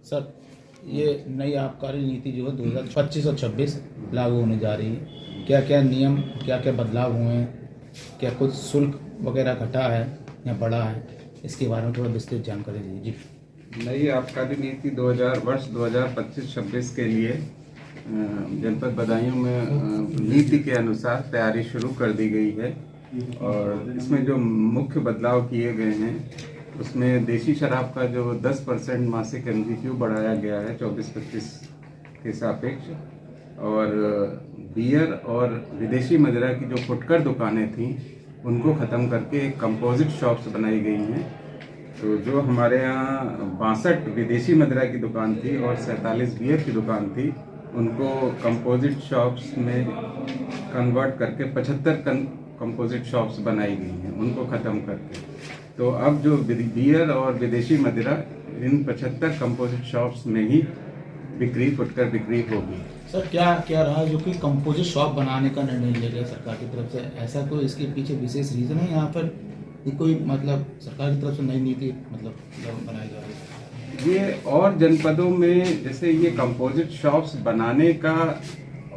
Sir, ये नई आबकारी नीति जो है 2025 और 26 लागू होने जा रही है। क्या क्या नियम, क्या क्या बदलाव हुए हैं, क्या कुछ शुल्क वगैरह घटा है या बढ़ा है, इसके बारे में थोड़ा विस्तृत जानकारी दीजिए जी। नई आबकारी नीति 2000 वर्ष 2025-26 के लिए जनपद बदायूं में नीति के अनुसार तैयारी शुरू कर दी गई है और इसमें जो मुख्य बदलाव किए गए हैं उसमें देशी शराब का जो 10% मासिक MGQ बढ़ाया गया है 24-25 के सापेक्ष, और बियर और विदेशी मदिरा की जो फुटकर दुकानें थीं उनको ख़त्म करके एक कंपोजिट शॉप्स बनाई गई हैं। तो जो हमारे यहाँ 62 विदेशी मदिरा की दुकान थी और 47 बियर की दुकान थी, उनको कंपोजिट शॉप्स में कन्वर्ट करके 75 कंपोजिट शॉप्स बनाई गई हैं, उनको ख़त्म करके। तो अब जो बियर और विदेशी मदिरा इन 75 कंपोजिट शॉप्स में ही फुटकर बिक्री होगी। सर, क्या रहा जो कि कंपोजिट शॉप बनाने का निर्णय लिया गया सरकार की तरफ से? ऐसा कोई इसके पीछे विशेष रीज़न है या फिर ये कोई मतलब सरकार की तरफ से नई नीति मतलब बनाई जा रही है? ये और जनपदों में जैसे ये कंपोजिट शॉप्स बनाने का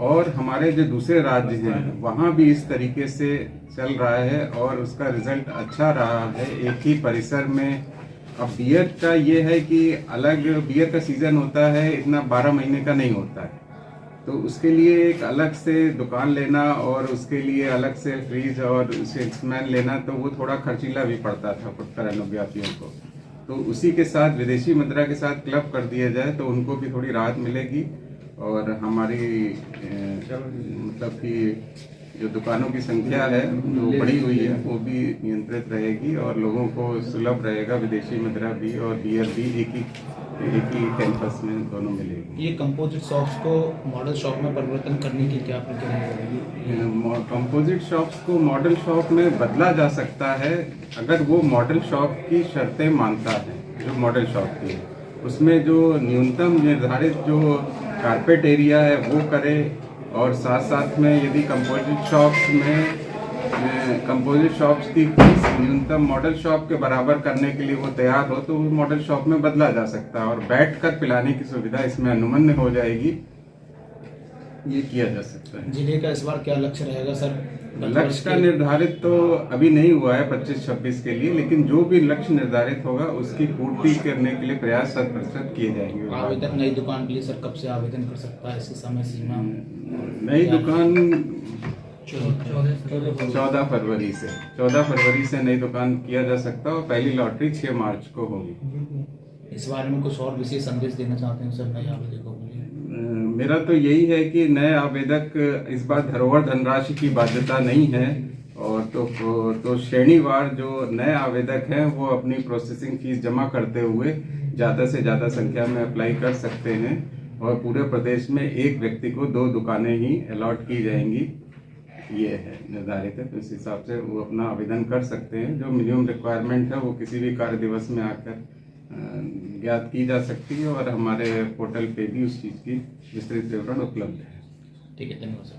और हमारे जो दूसरे राज्य हैं वहाँ भी इस तरीके से चल रहा है और उसका रिजल्ट अच्छा रहा है एक ही परिसर में। अब बियर का ये है कि अलग बियर का सीज़न होता है, इतना 12 महीने का नहीं होता है, तो उसके लिए एक अलग से दुकान लेना और उसके लिए अलग से फ्रीज और सेल्समैन लेना, तो वो थोड़ा खर्चीला भी पड़ता था फुटकर अनुज्ञातियों को। तो उसी के साथ विदेशी मुद्रा के साथ क्लब कर दिया जाए तो उनको भी थोड़ी राहत मिलेगी और हमारी मतलब कि जो दुकानों की संख्या है जो बढ़ी हुई है वो भी नियंत्रित रहेगी और लोगों को सुलभ रहेगा। विदेशी मुद्रा भी और बियर भी एक ही कैंपस में दोनों मिलेगी। ये कंपोजिट शॉप्स को मॉडल शॉप में परिवर्तन करने की क्या प्रक्रिया रहेगी? कंपोजिट शॉप्स को मॉडल शॉप में बदला जा सकता है अगर वो मॉडल शॉप की शर्तें मानता है। जो मॉडल शॉप की उसमें जो न्यूनतम निर्धारित जो कारपेट एरिया है वो करे और साथ साथ में यदि कंपोजिट शॉप्स की फीस न्यूनतम मॉडल शॉप के बराबर करने के लिए वो तैयार हो तो वो मॉडल शॉप में बदला जा सकता है और बैठकर पिलाने की सुविधा इसमें अनुमन्य हो जाएगी। ये किया जा सकता है। जिले का इस बार क्या लक्ष्य रहेगा सर? लक्ष्य का निर्धारित तो अभी नहीं हुआ है 25-26 के लिए, लेकिन जो भी लक्ष्य निर्धारित होगा उसकी पूर्ति करने के लिए प्रयास 100% किए जाएंगे। आवेदन नई दुकान के लिए सर कब से आवेदन कर सकता है? इसकी समय सीमा? नई दुकान 14 फरवरी से नई दुकान किया जा सकता है और पहली लॉटरी 6 मार्च को होगी। इस बारे में कुछ और विशेष संदेश देना चाहते हैं सर नए आवेदकों के लिए? मेरा तो यही है कि नए आवेदक इस बार धरोहर धनराशि की बाध्यता नहीं है और तो श्रेणीवार जो नए आवेदक हैं वो अपनी प्रोसेसिंग फीस जमा करते हुए ज़्यादा से ज़्यादा संख्या में अप्लाई कर सकते हैं और पूरे प्रदेश में एक व्यक्ति को 2 दुकानें ही अलॉट की जाएंगी। ये है निर्धारित है, तो इस हिसाब से वो अपना आवेदन कर सकते हैं। जो मिनिमम रिक्वायरमेंट है वो किसी भी कार्य दिवस में आकर ज्ञात की जा सकती है और हमारे पोर्टल पे भी उस चीज़ की विस्तृत विवरण उपलब्ध है। ठीक है, धन्यवाद सर।